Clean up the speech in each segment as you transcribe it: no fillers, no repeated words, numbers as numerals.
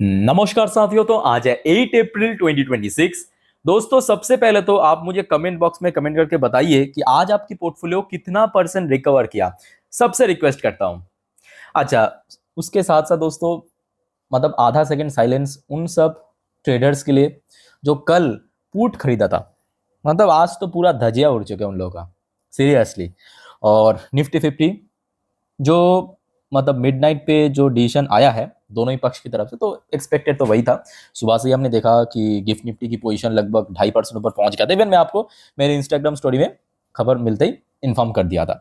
नमस्कार साथियों। तो आज है 8 अप्रैल 2026। दोस्तों, सबसे पहले तो आप मुझे कमेंट बॉक्स में कमेंट करके बताइए कि आज आपकी पोर्टफोलियो कितना परसेंट रिकवर किया। सबसे रिक्वेस्ट करता हूं। अच्छा, उसके साथ साथ दोस्तों, मतलब आधा सेकंड साइलेंस उन सब ट्रेडर्स के लिए जो कल पुट खरीदा था। मतलब आज तो पूरा धजिया उड़ चुका है उन लोगों का, सीरियसली। और निफ्टी 50 जो मतलब मिडनाइट पे जो डिसीजन आया है दोनों ही पक्ष की तरफ से, तो एक्सपेक्टेड तो वही था। सुबह से ही हमने देखा कि गिफ्ट निफ्टी की पोजीशन लगभग 2.5% ऊपर पहुंच गया था। इवन मैं आपको मेरे इंस्टाग्राम स्टोरी में खबर मिलते ही इन्फॉर्म कर दिया था।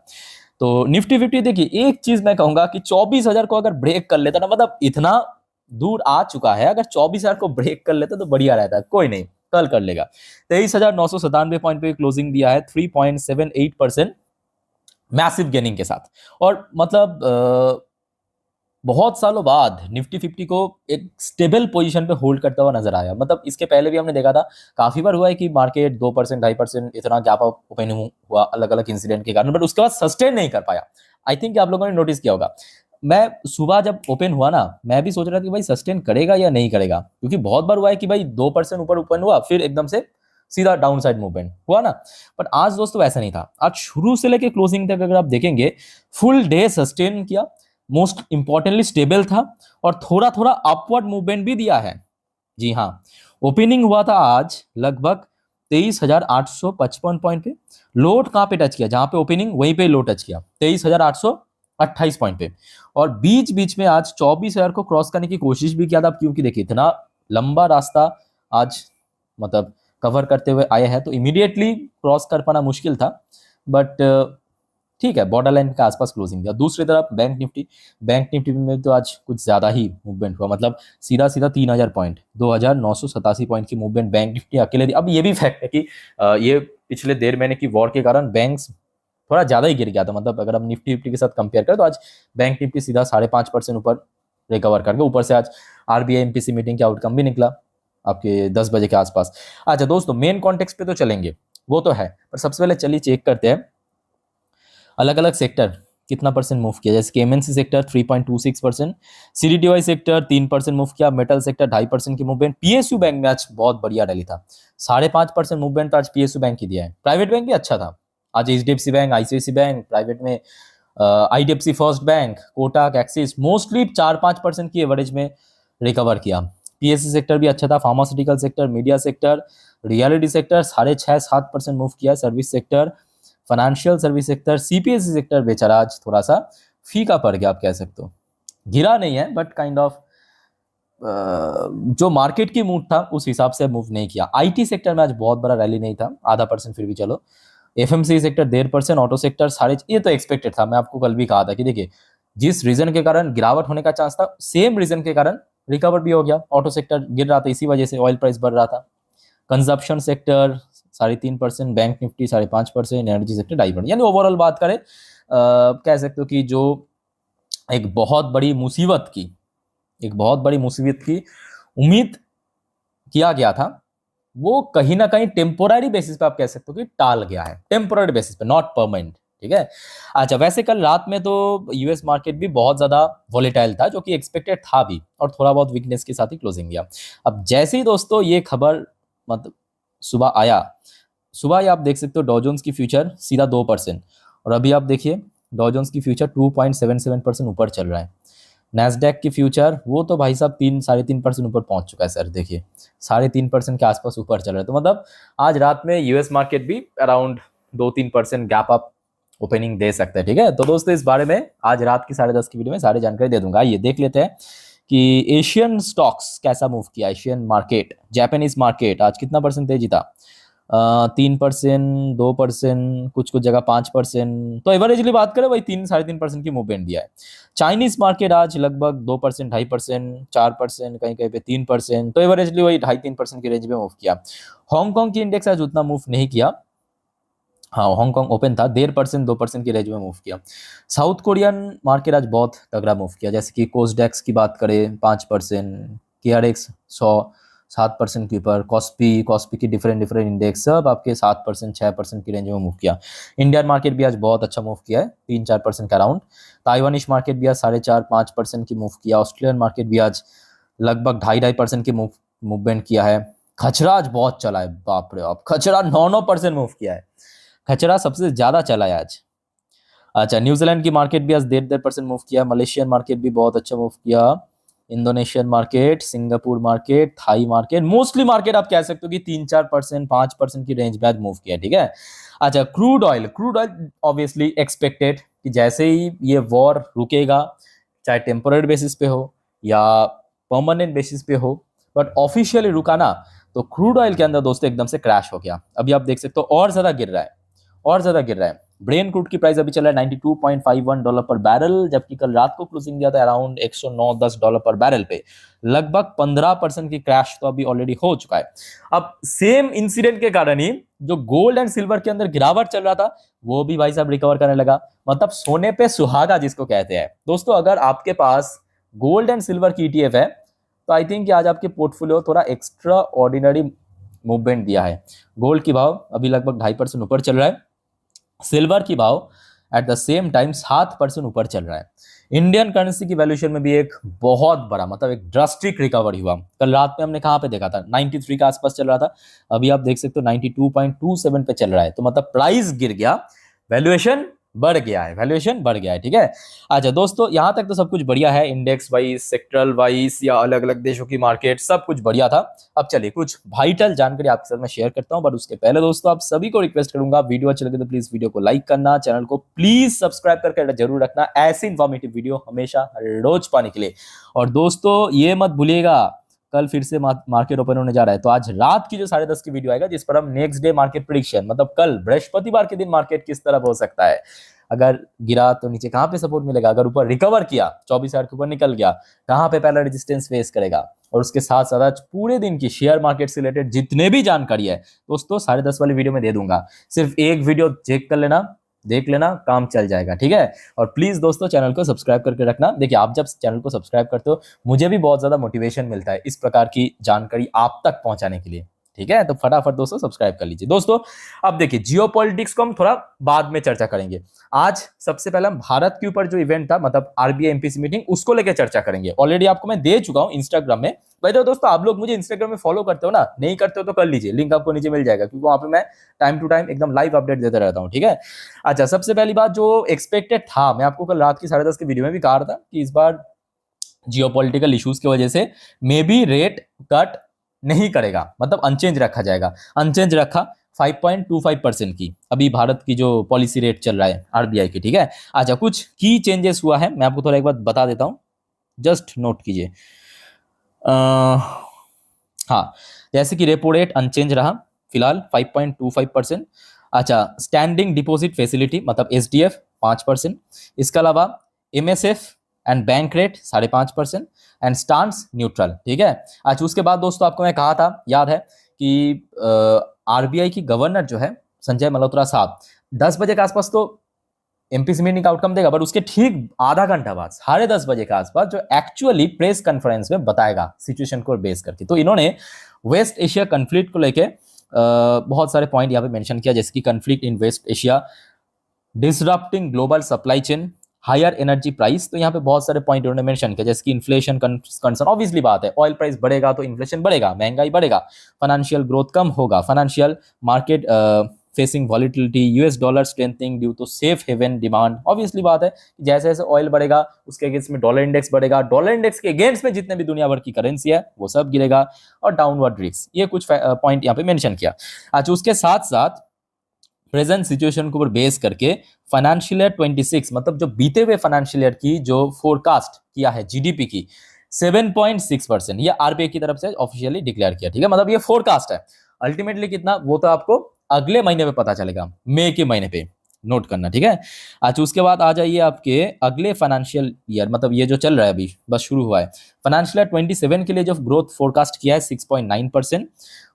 तो निफ्टी 50 देखिए, एक चीज मैं कहूंगा कि 24,000 को अगर ब्रेक कर लेता ना, मतलब इतना दूर आ चुका है, अगर 24,000 को ब्रेक कर लेता तो बढ़िया रहता। कोई नहीं, कल कर लेगा। 23,997 पॉइंट पे क्लोजिंग दिया है, 3.78% मैसिव गेनिंग के साथ। और मतलब बहुत सालों बाद निफ्टी 50 को एक स्टेबल पोजीशन पे होल्ड करता हुआ नजर आया। मतलब इसके पहले भी हमने देखा था, काफी बार हुआ है कि मार्केट 2% 2.5% इतना गैप अप ओपन हुआ अलग अलग इंसिडेंट के कारण, बट उसके बाद सस्टेन नहीं कर पाया। आई थिंक आप लोगों ने नोटिस किया होगा। मैं सुबह जब ओपन हुआ ना, मैं भी सोच रहा था कि भाई सस्टेन करेगा या नहीं करेगा, क्योंकि बहुत बार हुआ है कि भाई 2% ऊपर ओपन हुआ, फिर एकदम से सीधा डाउन साइड मूवमेंट हुआ ना। पर आज दोस्तों ऐसा नहीं था। आज शुरू से लेकर क्लोजिंग तक अगर आप देखेंगे, फुल डे सस्टेन किया, मोस्ट इंपॉर्टेंटली स्टेबल था, और थोड़ा थोड़ा अपवर्ड मूवमेंट भी दिया है। जी हाँ, ओपनिंग हुआ था आज लगभग 23,855 पॉइंट पे। लोड कहाँ पे टच किया, जहां पे ओपनिंग वहीं पे लो टच किया, 23,828 पॉइंट पे। और बीच बीच में आज 24,000 को क्रॉस करने की कोशिश भी किया था। क्योंकि देखिए, इतना लंबा रास्ता आज मतलब कवर करते हुए आए हैं, तो इमीडिएटली क्रॉस कर पाना मुश्किल था। बट ठीक है, बॉर्डर लाइन के आसपास क्लोजिंग दिया। दूसरी तरफ बैंक निफ्टी में तो आज कुछ ज्यादा ही मूवमेंट हुआ। मतलब सीधा सीधा 3,000 पॉइंट, 2,987 पॉइंट की मूवमेंट बैंक निफ्टी अकेले दी। अब ये भी फैक्ट है कि ये पिछले 1.5 महीने की वॉर के कारण बैंक्स थोड़ा ज्यादा ही गिर गया था। मतलब अगर हम निफ्टी फिफ्टी के साथ कंपेयर करें, तो आज बैंक निफ्टी सीधा 5.5% ऊपर रिकवर करके, ऊपर से आज आरबीआई एमपीसी मीटिंग के आउटकम भी निकला आपके 10 बजे के आसपास। अच्छा दोस्तों, मेन कॉन्टेक्स्ट पे तो चलेंगे, वो तो है, पर सबसे पहले चलिए चेक करते हैं अलग अलग सेक्टर कितना परसेंट मूव किया। जैसे केएमएनसी सेक्टर 3.26%, सीडीडीवाई सेक्टर 3% मूव किया, मेटल सेक्टर 2.5% की मूवमेंट। पीएसयू बैंक में आज बहुत बढ़िया रैली था, 5.5% मूवमेंट तो आज पीएसयू बैंक की दिया है। प्राइवेट बैंक भी अच्छा था आज, HDFC bank, ICICI bank, private में IDFC first bank, Kotak, Axis, mostly 4-5% की एवरेज में रिकवर किया। पीएससी सेक्टर भी अच्छा था, pharmaceutical sector, media sector, realty sector 6.5-7% move किया। Service sector, financial service sector, CPSE sector बेचारा आज थोड़ा सा फीका पड़ गया, आप कह सकते हो। गिरा नहीं है, बट काइंड ऑफ जो मार्केट की मूड था उस हिसाब से मूव नहीं किया। आईटी सेक्टर में आज बहुत बड़ा रैली नहीं था, 0.5% फिर भी चलो। एफएमसी सेक्टर 1.5%, ऑटो सेक्टर साढ़े, ये तो एक्सपेक्टेड था। मैं आपको कल भी कहा था कि देखिए, जिस रीजन के कारण गिरावट होने का चांस था, सेम रीजन के कारण रिकवर भी हो गया। ऑटो सेक्टर गिर रहा था, इसी वजह से ऑयल प्राइस बढ़ रहा था। Consumption sector 3.5%, bank Nifty 5.5%, energy sector 2.5%। यानी ओवरऑल बात करें, कह सकते हो कि जो एक बहुत बड़ी मुसीबत की उम्मीद किया गया था, वो कहीं ना कहीं टेम्पोररी बेसिस पे आप कह सकते हो कि टाल गया है। टेम्पोररी बेसिस पे, नॉट परमानेंट। ठीक है। अच्छा, वैसे कल रात में तो यूएस मार्केट भी बहुत ज्यादा वॉलेटाइल था, जो कि एक्सपेक्टेड था भी, और थोड़ा बहुत वीकनेस के साथ ही क्लोजिंग गया। अब जैसे ही दोस्तों ये खबर मतलब सुबह आया, सुबह ही आप देख सकते हो डॉ जोन्स की फ्यूचर सीधा 2%, और अभी आप देखिए डॉ जोन्स की फ्यूचर 2.77% ऊपर चल रहा है। नैस्डैक की फ्यूचर वो तो भाई साहब 3-3.5% ऊपर पहुंच चुका है सर। देखिए 3.5% के आसपास ऊपर चल रहा है। तो मतलब आज रात में यूएस मार्केट भी अराउंड 2-3% गैप अप ओपनिंग दे सकता है। ठीक है, तो दोस्तों इस बारे में आज रात की 10:30 की वीडियो में सारी जानकारी दे दूंगा। आइए देख लेते हैं कि एशियन स्टॉक्स कैसा मूव किया। एशियन मार्केट, जापानीज मार्केट आज कितना परसेंट तेजी था? 3%, 2%, कुछ कुछ जगह 5%। तो एवरेजली बात करें वही 3-3.5% की मूवमेंट दिया है। चाइनीज मार्केट आज लगभग 2%, 2.5%, 4%, कहीं कहीं पे 3%। तो एवरेजली वही 2.5-3% की रेंज में मूव किया। हांगकांग की इंडेक्स आज उतना मूव नहीं किया। हाँ, हांगकांग ओपन था, 1.5%, 2% की रेंज में मूव किया। साउथ कोरियन मार्केट आज बहुत तगड़ा मूव किया। जैसे कि कोस्डेक्स की बात करें 5%, केआरएक्स 100 7% के ऊपर, कॉस्पी की डिफरेंट डिफरेंट इंडेक्स सब आपके 7%, 6% की रेंज में मूव किया। इंडियन मार्केट भी आज बहुत अच्छा मूव किया है, 3-4% का अराउंड। ताइवानिश मार्केट भी आज 4.5-5% की मूव किया। ऑस्ट्रेलियन मार्केट भी आज लगभग 2.5% की मूवमेंट किया है। खचरा आज बहुत चला है, बाप रे बाप, खचरा 9% मूव किया है, खचरा सबसे ज्यादा चला है आज। अच्छा, न्यूजीलैंड की मार्केट भी आज 1.5% मूव किया, मलेशियन मार्केट भी बहुत अच्छा मूव किया, Indonesian market, Singapore market, Thai market, mostly market आप कह सकते हो कि 3-4%, 5% की रेंज में आज मूव किया, ठीक है। अच्छा, क्रूड ऑयल ऑब्वियसली एक्सपेक्टेड कि जैसे ही ये वॉर रुकेगा, चाहे टेम्पोररी बेसिस पे हो या परमानेंट बेसिस पे हो, बट ऑफिशियली रुका ना, तो क्रूड ऑयल के अंदर दोस्तों एकदम से क्रैश हो गया। अभी आप देख सकते हो और ज्यादा गिर रहा है, और ज्यादा गिर रहा है। ब्रेन क्रूड की प्राइस अभी चल रहा है $92.51 पर बैरल, जबकि कल रात को क्लोजिंग दिया था अराउंड $109-10 पर बैरल पे। लगभग 15% की क्रैश तो अभी ऑलरेडी हो चुका है। अब सेम इंसिडेंट के कारण ही जो गोल्ड एंड सिल्वर के अंदर गिरावट चल रहा था, वो भी भाई साहब रिकवर करने लगा। मतलब सोने पे सुहागा जिसको कहते हैं। दोस्तों, अगर आपके पास गोल्ड एंड सिल्वर की ETF है, तो आई थिंक आज आपके पोर्टफोलियो थोड़ा एक्स्ट्रा ऑर्डिनरी मूवमेंट दिया है। गोल्ड की भाव अभी लगभग 2.5% ऊपर चल रहा है, सिल्वर की भाव एट द सेम टाइम 7% ऊपर चल रहा है। इंडियन करेंसी की वैल्यूएशन में भी एक बहुत बड़ा, मतलब एक ड्रास्टिक रिकवरी हुआ। कल रात में हमने कहां पे देखा था, 93 के आसपास चल रहा था, अभी आप देख सकते हो 92.27 पे चल रहा है। तो मतलब प्राइस गिर गया, वैल्यूएशन बढ़ गया है, वैल्यूएशन बढ़ गया है, ठीक है। अच्छा दोस्तों, यहां तक तो सब कुछ बढ़िया है, इंडेक्स वाइज, सेक्टरल वाइज या अलग अलग देशों की मार्केट, सब कुछ बढ़िया था। अब चलिए कुछ वाइटल जानकारी आपके साथ मैं शेयर करता हूं, बट उसके पहले दोस्तों आप सभी को रिक्वेस्ट करूंगा, वीडियो अच्छी लगे तो प्लीज वीडियो को लाइक करना, चैनल को प्लीज सब्सक्राइब करके जरूर रखना, ऐसी इंफॉर्मेटिव वीडियो हमेशा हर रोज पाने के लिए। और दोस्तों ये मत भूलिएगा, कल फिर से मार्केट ओपन होने जा रहा है, तो आज रात की जो 10:30 की वीडियो आएगा, जिस पर हम नेक्स्ट डे मार्केट प्रेडिक्शन, मतलब कल बृहस्पतिवार के दिन मार्केट किस तरफ हो सकता है, अगर गिरा तो नीचे कहां पे सपोर्ट मिलेगा, अगर ऊपर रिकवर किया 24,000 के ऊपर निकल गया कहां पे पहला रेजिस्टेंस फेस करेगा, और उसके साथ साथ आज पूरे दिन की शेयर मार्केट से रिलेटेड जितने भी जानकारी है दोस्तों 10:30 वाली वीडियो में दे दूंगा। सिर्फ एक वीडियो चेक कर लेना, देख लेना, काम चल जाएगा, ठीक है। और प्लीज दोस्तों चैनल को सब्सक्राइब करके रखना। देखिए, आप जब चैनल को सब्सक्राइब करते हो, मुझे भी बहुत ज्यादा मोटिवेशन मिलता है इस प्रकार की जानकारी आप तक पहुंचाने के लिए, ठीक है। तो फटाफट दोस्तों सब्सक्राइब कर लीजिए। दोस्तों अब देखिए, जियोपॉलिटिक्स को हम थोड़ा बाद में चर्चा करेंगे। आज सबसे पहले हम भारत के ऊपर जो इवेंट था, मतलब RBI MPC मीटिंग, उसको लेकर चर्चा करेंगे। ऑलरेडी आपको मैं दे चुका हूं इंस्टाग्राम में। भाई तो दोस्तों, आप लोग मुझे इंस्टाग्राम में फॉलो करते हो ना, नहीं करते हो तो कर लीजिए, लिंक आपको नीचे मिल जाएगा, क्योंकि वहां पे मैं टाइम टू टाइम एकदम लाइव अपडेट देता रहता हूं, ठीक है। अच्छा, सबसे पहली बात जो एक्सपेक्टेड था, मैं आपको कल रात की 10:30 की वीडियो में भी कहा था कि इस बार जियोपॉलिटिकल इश्यूज की वजह से मे बी रेट कट नहीं करेगा, मतलब अनचेंज रखा जाएगा। अनचेंज रखा 5.25% की अभी भारत की जो पॉलिसी रेट चल रहा है RBI की, ठीक है। अच्छा, कुछ की चेंजेस हुआ है, मैं आपको थोड़ा एक बार बता देता हूं, जस्ट नोट कीजिए। हाँ, जैसे कि रेपो रेट अनचेंज रहा फिलहाल 5.25%। अच्छा, स्टैंडिंग डिपॉजिट फैसिलिटी मतलब SDF 5%। इसके अलावा MSF and bank rate 5.5% and stance neutral, ठीक है। अच्छा, उसके बाद दोस्तों आपको मैं कहा था, याद है कि RBI की गवर्नर जो है संजय मल्होत्रा साहब 10 बजे के आसपास तो MPC मीटिंग का आउटकम देगा, बट उसके ठीक आधा घंटा बाद 10:30 बजे के आसपास जो एक्चुअली प्रेस कॉन्फ्रेंस में बताएगा सिचुएशन को बेस करके। तो इन्होंने वेस्ट एशिया कन्फ्लिक्ट को लेके बहुत सारे पॉइंट यहाँ पे मेंशन किया, जैसे कि conflict in West Asia, disrupting global supply chain, higher energy price. तो यहाँ पे बहुत सारे पॉइंट उन्होंने मेंशन किया, जैसे कि इन्फ्लेशन कंसर्न, ऑब्वियसली बात है, ऑयल प्राइस बढ़ेगा तो इन्फ्लेशन बढ़ेगा, महंगाई बढ़ेगा, फाइनेंशियल ग्रोथ कम होगा, financial market facing volatility, US dollar strengthening due to safe haven demand. Obviously बात है, जैसे जैसे ऑयल बढ़ेगा उसके अगेंस्ट में डॉलर इंडेक्स बढ़ेगा, डॉलर इंडेक्स के अगेंस्ट में जितने भी दुनिया भर की करेंसी है वो सब गिरेगा, और डाउनवर्ड रिस्क, ये कुछ पॉइंट यहाँ पे मेंशन किया। अच्छा, उसके साथ साथ प्रेजेंट सिचुएशन के ऊपर बेस करके फाइनेंशियल ईयर 26, मतलब जो बीते हुए फाइनेंशियल ईयर की जो फोरकास्ट किया है GDP की 7.6%, ये RBI की तरफ से ऑफिशियली डिक्लेयर किया, ठीक है। मतलब ये फोरकास्ट है, अल्टीमेटली कितना वो तो आपको अगले महीने में पता चलेगा, मई के महीने पे, नोट करना, ठीक है। अच्छा, उसके बाद आ जाइए आपके अगले फाइनेंशियल ईयर, मतलब ये जो चल रहा है अभी बस शुरू हुआ है, फाइनेंशियल ईयर 27 के लिए जो ग्रोथ फोरकास्ट किया है 6.9%।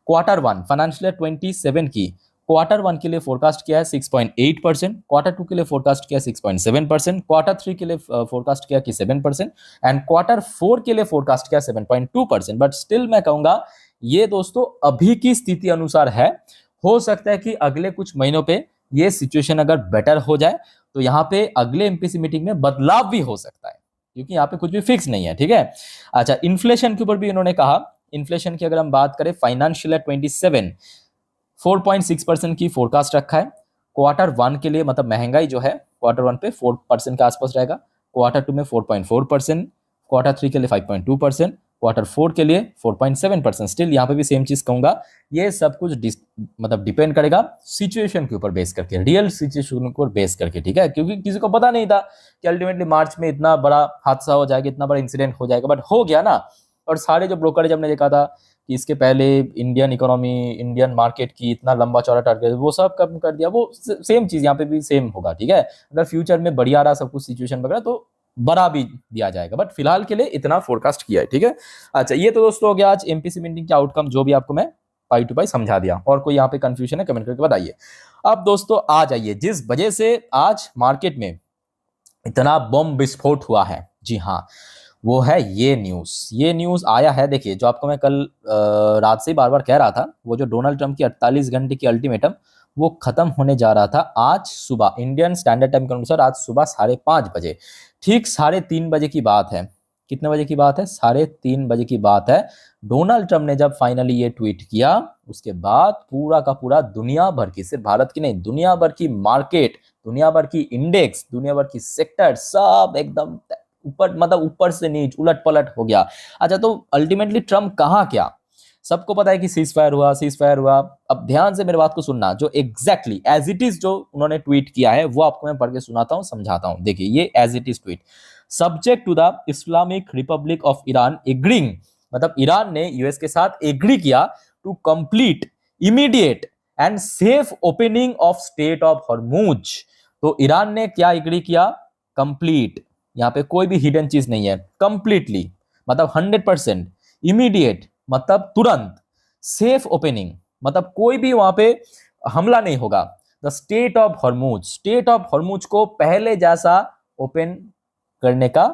Q1 फाइनेंशियल ईयर 27 की Q1 के लिए फोरकास्ट किया है 6.8%, Q2 के लिए फोरकास्ट किया 6.7%, Q3 के लिए फोरकास्ट किया कि 7%, एंड Q4 के लिए फोरकास्ट किया 7.2%। बट स्टिल मैं कहूंगा ये दोस्तों अभी की स्थिति अनुसार है, हो सकता है कि अगले कुछ महीनों पे ये सिचुएशन अगर बेटर हो जाए तो यहाँ पे अगले MPC मीटिंग में बदलाव भी हो सकता है, क्योंकि यहाँ पे कुछ भी फिक्स नहीं है, ठीक है। अच्छा, इन्फ्लेशन के ऊपर भी इन्होंने कहा, इन्फ्लेशन की अगर हम बात करें, फाइनेंशियल 27 4.6% की फोरकास्ट रखा है। Q1 के लिए मतलब महंगाई जो है Q1 पे 4% के आसपास रहेगा, Q2 में 4.4%, Q3 के लिए 5.2%, Q4 के लिए 4.7%। स्टिल यहाँ पे भी सेम चीज कहूंगा, ये सब कुछ मतलब डिपेंड करेगा सिचुएशन के ऊपर बेस करके, रियल सिचुएशन के ऊपर बेस करके, ठीक है। क्योंकि किसी को पता नहीं था कि अल्टीमेटली मार्च में इतना बड़ा हादसा हो जाएगा, इतना बड़ा इंसिडेंट हो जाएगा, बट हो गया ना। और सारे जो ब्रोकरेज हमने देखा था कि इसके पहले इंडियन इकोनॉमी, इंडियन मार्केट की इतना लंबा चौड़ा टारगेट, वो सब कम कर दिया। वो सेम चीज यहाँ पे भी सेम होगा, ठीक है। अगर फ्यूचर में बढ़िया रहा सब कुछ सिचुएशन वगैरह तो बड़ा भी दिया जाएगा, बट फिलहाल के लिए इतना फोरकास्ट किया है, ठीक है। अच्छा, ये तो दोस्तों हो गया आज एमपीसी मीटिंग के आउटकम, जो भी आपको मैं पाई टू पाई समझा दिया। और कोई यहाँ पे कंफ्यूजन है कमेंट करके बताइए। अब दोस्तों आ जाइए, जिस वजह से आज मार्केट में इतना बम विस्फोट हुआ है, जी हाँ, वो है ये न्यूज़ आया है। देखिए, जो आपको मैं कल रात से ही बार बार कह रहा था, वो जो डोनाल्ड ट्रंप की 48 घंटे की अल्टीमेटम, वो खत्म होने जा रहा था आज सुबह इंडियन स्टैंडर्ड टाइम के अनुसार, आज सुबह 5:30 बजे। ठीक 3:30 बजे की बात है। कितने बजे की बात है? 3:30 बजे की बात है। डोनाल्ड ट्रंप ने जब फाइनली ये ट्वीट किया, उसके बाद पूरा का पूरा दुनिया भर की, सिर्फ भारत की नहीं, दुनिया भर की मार्केट, दुनिया भर की इंडेक्स, दुनिया भर की सेक्टर, सब एकदम ऊपर, मतलब ऊपर से नीचे उलट पलट हो गया। अच्छा, तो अल्टीमेटली ट्रम्प कहाँ क्या? सबको पता है कि सीज फायर हुआ। अब ध्यान से मेरे बात को सुनना, जो एग्जैक्टली एज इट इज जो उन्होंने ट्वीट किया है वो आपको मैं पढ़ के सुनाता हूं, समझाता हूं। देखिए, ये as it is tweet, subject to the Islamic Republic of Iran agreeing, मतलब ईरान ने यूएस के साथ एग्री किया to complete immediate and safe opening of state of Hormuz. तो ईरान ने क्या एग्री किया? कंप्लीट, यहाँ पे कोई भी हिडन चीज नहीं है, कंप्लीटली मतलब 100%, इमीडिएट मतलब तुरंत, सेफ ओपनिंग मतलब कोई भी वहां पे हमला नहीं होगा, द स्टेट ऑफ हॉर्मुज को पहले जैसा ओपन करने का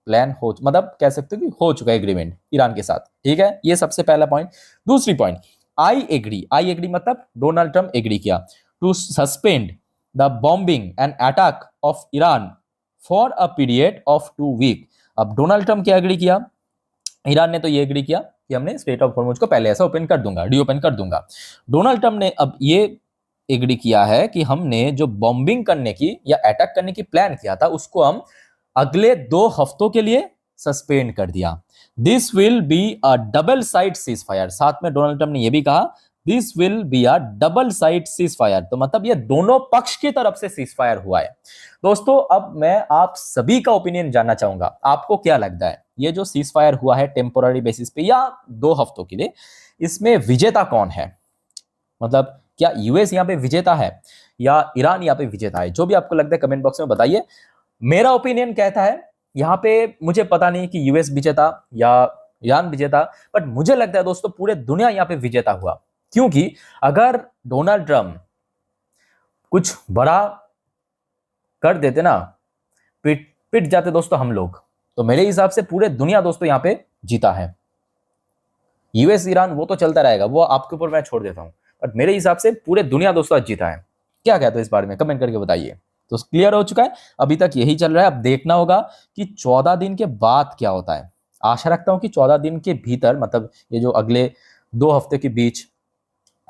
प्लान हो, मतलब कह सकते हो कि हो चुका है एग्रीमेंट ईरान के साथ, ठीक है। ये सबसे पहला पॉइंट। दूसरी पॉइंट, आई एग्री मतलब डोनाल्ड ट्रंप एग्री किया to suspend the bombing and attack of Iran for a period of 2 week. अब डोनाल्ड ट्रंप क्या एग्री किया? ईरान ने तो ये एग्री किया कि हमने स्टेट ऑफ हॉर्मुज को पहले ऐसा ओपन कर दूंगा, रीओपन कर दूंगा। डोनाल्ड ट्रंप ने अब ये एग्री किया है कि हमने जो बॉम्बिंग करने की या अटैक करने की प्लान किया था, उसको हम अगले 2 हफ्तों के लिए सस्पेंड कर दिया। This will be a double side cease fire. साथ में डोनाल्ड ट्रंप ने यह भी कहा, this will be a double side cease fire. तो मतलब ये दोनों पक्ष की तरफ से सीज फायर हुआ है। दोस्तों, अब मैं आप सभी का ओपिनियन जानना चाहूंगा, आपको क्या लगता है ये जो सीज फायर हुआ है टेम्पोररी बेसिस पे या 2 हफ्तों के लिए, इसमें विजेता कौन है? मतलब क्या यूएस यहाँ पे विजेता है या ईरान यहाँ पे विजेता है? जो भी आपको लगता है कमेंट बॉक्स में बताइए। मेरा ओपिनियन कहता है यहाँ पे, मुझे पता नहीं कि यूएस विजेता या ईरान विजेता, बट मुझे लगता है दोस्तों पूरे दुनिया यहाँ पे विजेता हुआ। क्योंकि अगर डोनाल्ड ट्रंप कुछ बड़ा कर देते ना, पिट जाते दोस्तों हम लोग, तो मेरे हिसाब से पूरे दुनिया दोस्तों यहाँ पे जीता है। यूएस ईरान वो तो चलता रहेगा, वो आपके ऊपर मैं छोड़ देता हूं, बट मेरे हिसाब से पूरे दुनिया दोस्तों आज जीता है। क्या कहते हो इस बारे में? कमेंट करके बताइए। तो क्लियर हो चुका है, अभी तक यही चल रहा है। अब देखना होगा कि 14 दिन के बाद क्या होता है। आशा रखता हूं कि 14 दिन के भीतर, मतलब ये जो अगले 2 हफ्ते के बीच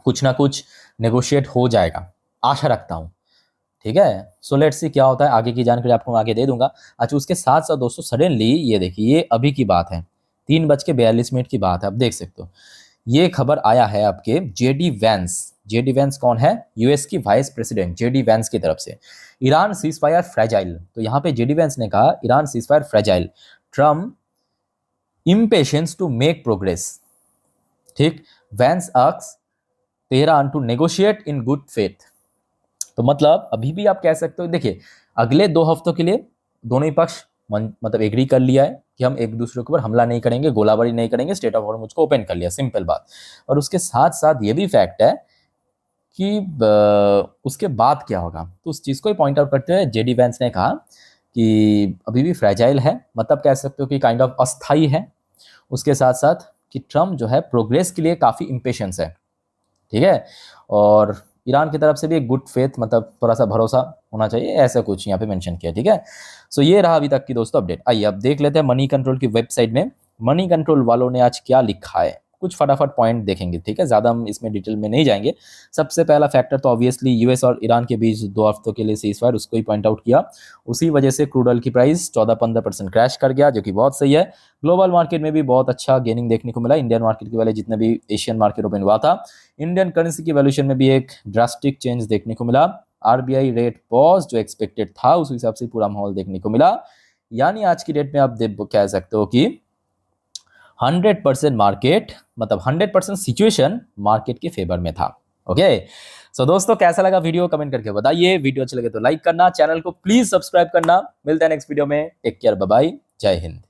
कुछ ना कुछ नेगोशिएट हो जाएगा, आशा रखता हूं, ठीक है। सो लेट्स सी क्या होता है, आगे की जानकारी आपको आगे दे दूंगा। अच्छा, उसके साथ साथ दोस्तों सडनली ये देखिए, ये अभी की बात है, 3:42 की बात है, आप देख सकते हो। ये खबर आया है आपके जेडी वैंस कौन है? यूएस की वाइस प्रेसिडेंट जेडी वैंस की तरफ से। ईरान सीज फायर फ्रेजाइल, तो यहाँ पे जेडी वैंस ने कहा Iran cease fire fragile, Trump impatience to make progress, ठीक। Vance asks Tehran to negotiate in good faith. तो मतलब अभी भी आप कह सकते हो, देखिए अगले 2 हफ्तों के लिए दोनों ही पक्ष मतलब एग्री कर लिया है कि हम एक दूसरे के ऊपर हमला नहीं करेंगे, गोलाबारी नहीं करेंगे, स्टेट ऑफ हॉर्मुज को ओपन कर लिया, सिंपल बात। और उसके साथ साथ ये भी फैक्ट है कि उसके बाद क्या होगा, तो उस चीज़ को ही पॉइंट आउट करते हुए जेडी वैंस ने कहा कि अभी भी फ्रेजाइल है, मतलब कह सकते हो कि काइंड ऑफ अस्थाई है। उसके साथ साथ कि ट्रम्प जो है प्रोग्रेस के लिए काफ़ी इम्पेशेंस है, ठीक है। और ईरान की तरफ से भी एक गुड फेथ, मतलब थोड़ा सा भरोसा होना चाहिए, ऐसा कुछ यहाँ पे मेंशन किया। ठीक है, सो ये रहा अभी तक की दोस्तों अपडेट। आइए अब देख लेते हैं मनी कंट्रोल की वेबसाइट में मनी कंट्रोल वालों ने आज क्या लिखा है। कुछ फटाफट पॉइंट देखेंगे, ठीक है, ज़्यादा हम इसमें डिटेल में नहीं जाएंगे। सबसे पहला फैक्टर तो ऑब्वियसली यूएस और ईरान के बीच 2 हफ्तों के लिए सीज फायर, उसको ही पॉइंट आउट किया। उसी वजह से क्रूड ऑयल की प्राइस 14-15% क्रैश कर गया, जो कि बहुत सही है। ग्लोबल मार्केट में भी बहुत अच्छा गेनिंग देखने को मिला। इंडियन मार्केट के वाले जितने भी एशियन मार्केट ओपन हुआ था, इंडियन करेंसी की वैल्यूएशन में भी एक ड्रास्टिक चेंज देखने को मिला। आरबीआई रेट पॉज जो एक्सपेक्टेड था उस हिसाब से पूरा माहौल देखने को मिला। यानी आज की डेट में आप कह सकते हो कि 100% मार्केट, मतलब 100% सिचुएशन मार्केट के फेवर में था। ओके, सो दोस्तों कैसा लगा वीडियो कमेंट करके बताइए। वीडियो अच्छे लगे तो लाइक करना, चैनल को प्लीज सब्सक्राइब करना। मिलते हैं नेक्स्ट वीडियो में। टेक केयर, बाय बाय, जय हिंद।